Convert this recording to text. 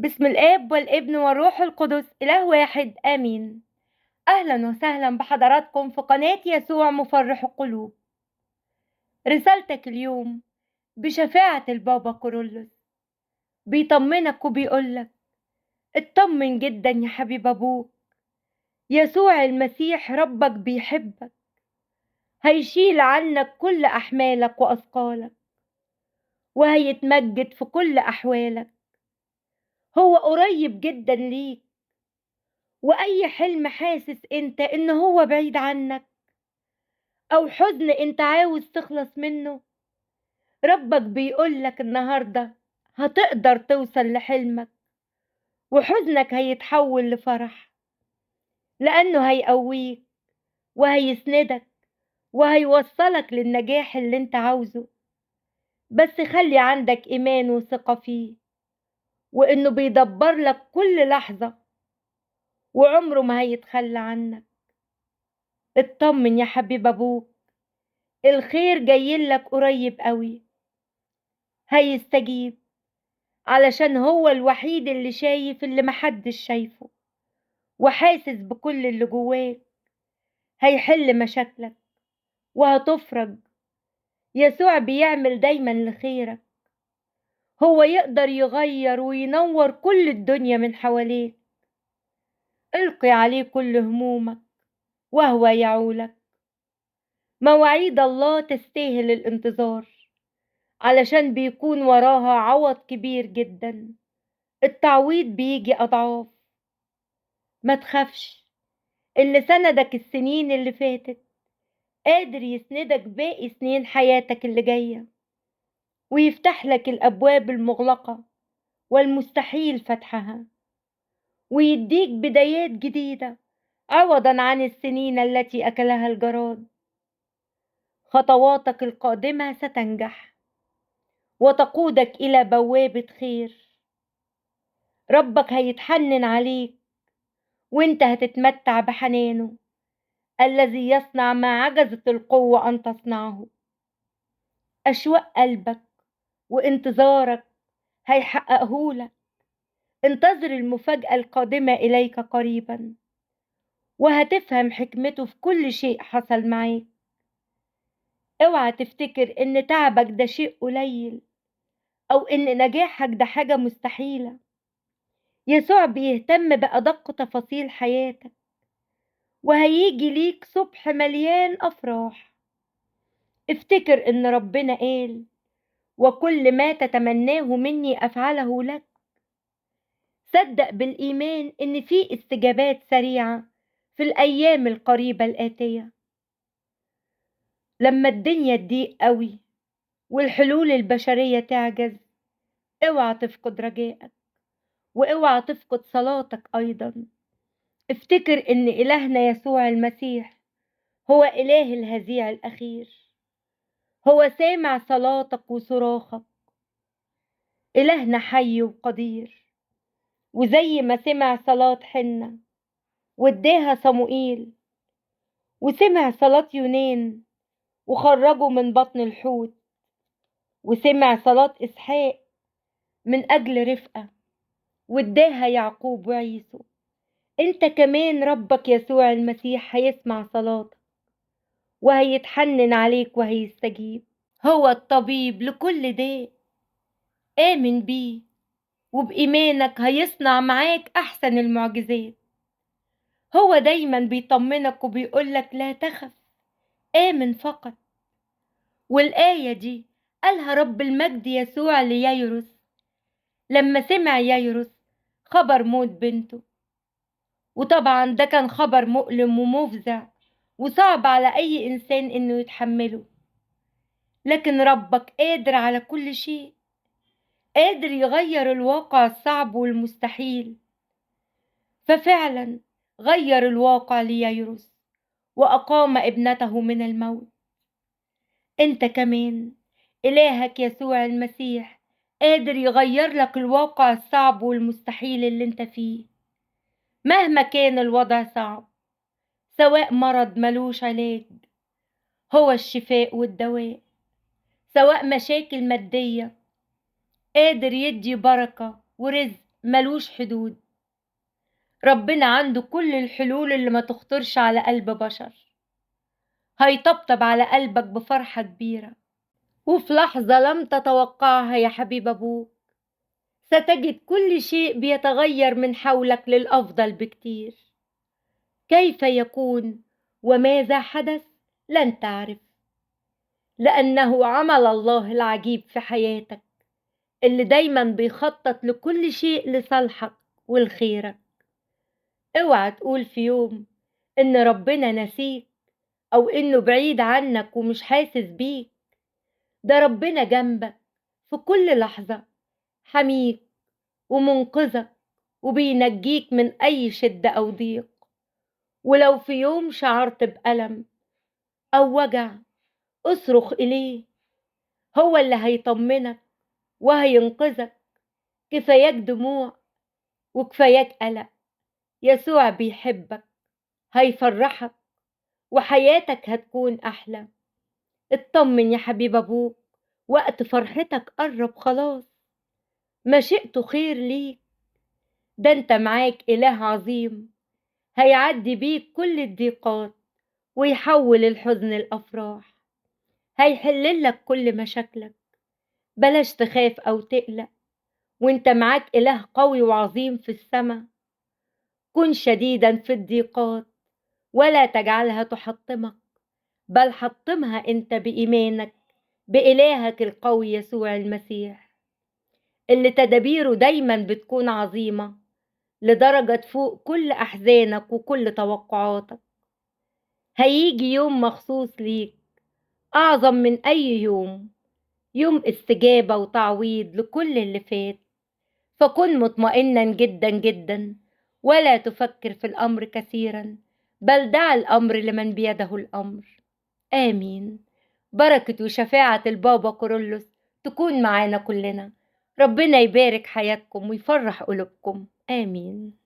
بسم الآب والابن والروح القدس إله واحد آمين. أهلا وسهلا بحضراتكم في قناة يسوع مفرح القلوب. رسالتك اليوم بشفاعة البابا كورولوس بيطمنك وبيقولك اطمن جدا يا حبيب أبوك، يسوع المسيح ربك بيحبك، هيشيل عنك كل أحمالك وأثقالك وهيتمجد في كل أحوالك. هو قريب جدا ليك، وأي حلم حاسس انت ان هو بعيد عنك أو حزن أنت عاوز تخلص منه، ربك بيقولك النهاردة هتقدر توصل لحلمك، وحزنك هيتحول لفرح، لأنه هيقويك وهيسندك وهيوصلك للنجاح اللي أنت عاوزه. بس خلي عندك إيمان وثقة فيه، وإنه بيدبر لك كل لحظة وعمره ما هيتخلى عنك. اطمن يا حبيب أبوك، الخير جايلك قريب قوي، هيستجيب علشان هو الوحيد اللي شايف اللي محدش شايفه، وحاسس بكل اللي جواك. هيحل مشاكلك وهتفرج. يسوع بيعمل دايما لخيرك، هو يقدر يغير وينور كل الدنيا من حواليك. القي عليه كل همومك وهو يعولك. مواعيد الله تستاهل الانتظار، علشان بيكون وراها عوض كبير جدا. التعويض بيجي أضعاف. ما تخافش، اللي سندك السنين اللي فاتت قادر يسندك باقي سنين حياتك اللي جاية، ويفتح لك الأبواب المغلقة والمستحيل فتحها، ويديك بدايات جديدة عوضا عن السنين التي أكلها الجراد. خطواتك القادمة ستنجح وتقودك إلى بوابة خير. ربك هيتحنن عليك، وانت هتتمتع بحنانه الذي يصنع ما عجزت القوة أن تصنعه. أشواق قلبك وانتظارك هيحققهولك. انتظر المفاجأة القادمة إليك قريبا، وهتفهم حكمته في كل شيء حصل معاك. اوعى تفتكر ان تعبك ده شيء قليل، او ان نجاحك ده حاجة مستحيلة. يسوع بيهتم بأدق تفاصيل حياتك، وهيجي ليك صبح مليان أفراح. افتكر ان ربنا قال وكل ما تتمناه مني أفعله لك. صدق بالإيمان إن في استجابات سريعة في الأيام القريبة الآتية. لما الدنيا تضيق قوي والحلول البشرية تعجز، اوعى تفقد رجائك، واوعى تفقد صلاتك أيضا. افتكر إن إلهنا يسوع المسيح هو إله الهزيع الأخير. هو سامع صلاتك وصراخك. إلهنا حي وقدير، وزي ما سمع صلاة حنة واداها صموئيل، وسمع صلاة يونان وخرجه من بطن الحوت، وسمع صلاة إسحاق من أجل رفقة واداها يعقوب وعيسو، انت كمان ربك يسوع المسيح هيسمع صلاتك وهيتحنن عليك وهيستجيب. هو الطبيب لكل داء. آمن بيه، وبإيمانك هيصنع معاك أحسن المعجزات. هو دايما بيطمنك وبيقولك لا تخف، آمن فقط. والآية دي قالها رب المجد يسوع لييروس لما سمع ييروس خبر موت بنته. وطبعا ده كان خبر مؤلم ومفزع وصعب على أي إنسان إنه يتحمله. لكن ربك قادر على كل شيء، قادر يغير الواقع الصعب والمستحيل. ففعلا غير الواقع لييروس وأقام ابنته من الموت. انت كمان إلهك يسوع المسيح قادر يغير لك الواقع الصعب والمستحيل اللي انت فيه. مهما كان الوضع صعب، سواء مرض ملوش علاج هو الشفاء والدواء، سواء مشاكل مادية قادر يدي بركة ورزق ملوش حدود. ربنا عنده كل الحلول اللي ما تخطرش على قلب بشر. هيطبطب على قلبك بفرحة كبيرة، وفي لحظة لم تتوقعها يا حبيب أبوك ستجد كل شيء بيتغير من حولك للأفضل بكتير. كيف يكون وماذا حدث لن تعرف، لأنه عمل الله العجيب في حياتك اللي دايما بيخطط لكل شيء لصالحك والخيرك. اوعى تقول في يوم إن ربنا نسيك أو إنه بعيد عنك ومش حاسس بيك. ده ربنا جنبك في كل لحظة، حميك ومنقذك وبينجيك من أي شدة أو ضيق. ولو في يوم شعرت بألم أو وجع اصرخ إليه، هو اللي هيطمنك وهينقذك. كفاياك دموع وكفاياك قلق، يسوع بيحبك، هيفرحك وحياتك هتكون أحلى. اطمن يا حبيب أبوك، وقت فرحتك قرب خلاص. مشيئته خير ليك، ده انت معاك إله عظيم هيعدي بيك كل الضيقات ويحول الحزن لأفراح. هيحللك كل مشاكلك، بلاش تخاف أو تقلق، وانت معاك إله قوي وعظيم في السماء. كن شديدا في الضيقات ولا تجعلها تحطمك، بل حطمها انت بإيمانك بإلهك القوي يسوع المسيح، اللي تدابيره دايما بتكون عظيمة لدرجة تفوق كل أحزانك وكل توقعاتك. هيجي يوم مخصوص ليك أعظم من أي يوم، يوم استجابة وتعويض لكل اللي فات. فكن مطمئنا جدا جدا، ولا تفكر في الأمر كثيرا، بل دع الأمر لمن بيده الأمر. آمين. بركة وشفاعة البابا كورولوس تكون معانا كلنا. ربنا يبارك حياتكم ويفرح قلوبكم. آمين.